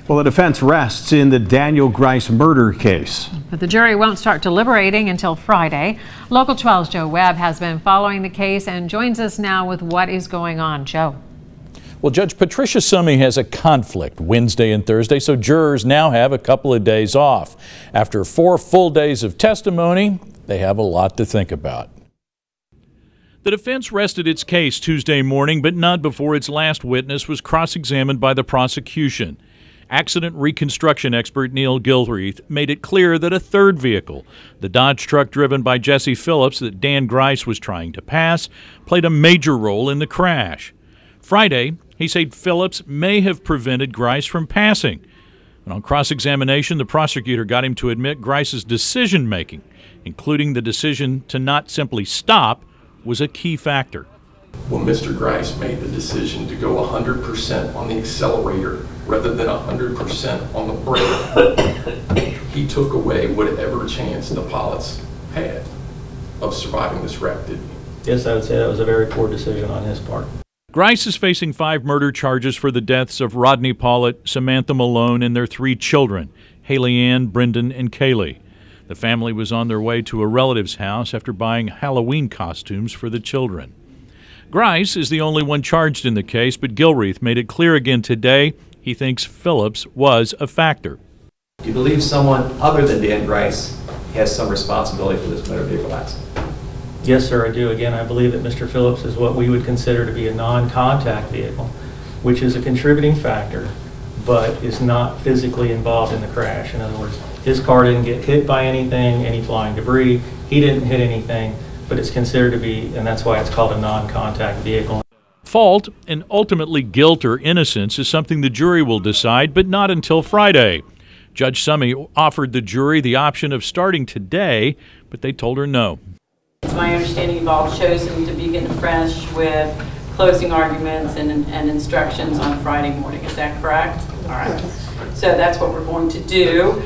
Well, the defense rests in the Daniel Greis murder case. But the jury won't start deliberating until Friday. Local 12's Joe Webb has been following the case and joins us now with what is going on. Joe. Well, Judge Patricia Summe has a conflict Wednesday and Thursday, so jurors now have a couple of days off. After 4 full days of testimony, they have a lot to think about. The defense rested its case Tuesday morning, but not before its last witness was cross-examined by the prosecution. Accident reconstruction expert Neil Gilreath made it clear that a third vehicle, the Dodge truck driven by Jesse Phillips that Dan Greis was trying to pass, played a major role in the crash. Friday, he said Phillips may have prevented Greis from passing. And on cross-examination, the prosecutor got him to admit Greis's decision-making, including the decision to not simply stop, was a key factor. When Mr. Greis made the decision to go 100% on the accelerator rather than 100% on the brake, he took away whatever chance the Pollitts had of surviving this wreck, didn't he? Yes, I would say that was a very poor decision on his part. Greis is facing 5 murder charges for the deaths of Rodney Pollitt, Samantha Malohn, and their 3 children, Hailieann, Brenden, and Cailie. The family was on their way to a relative's house after buying Halloween costumes for the children. Greis is the only one charged in the case, but Gilreath made it clear again today he thinks Phillips was a factor. Do you believe someone other than Dan Greis has some responsibility for this motor vehicle accident? Yes, sir, I do. Again, I believe that Mr. Phillips is what we would consider to be a non-contact vehicle, which is a contributing factor, but is not physically involved in the crash. In other words, his car didn't get hit by anything, any flying debris. He didn't hit anything, but it's considered to be, and that's why it's called a non-contact vehicle. Fault and ultimately guilt or innocence is something the jury will decide, but not until Friday. Judge Summe offered the jury the option of starting today, but they told her no. It's my understanding you've all chosen to begin fresh with closing arguments and instructions on Friday morning. Is that correct? All right. So that's what we're going to do.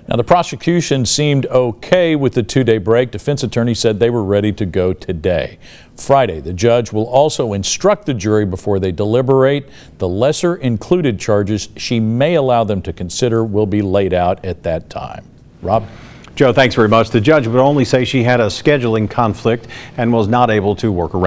Now, the prosecution seemed okay with the 2-day break. Defense attorney said they were ready to go today. Friday, the judge will also instruct the jury before they deliberate. The lesser included charges she may allow them to consider will be laid out at that time. Rob? Joe, thanks very much. The judge would only say she had a scheduling conflict and was not able to work around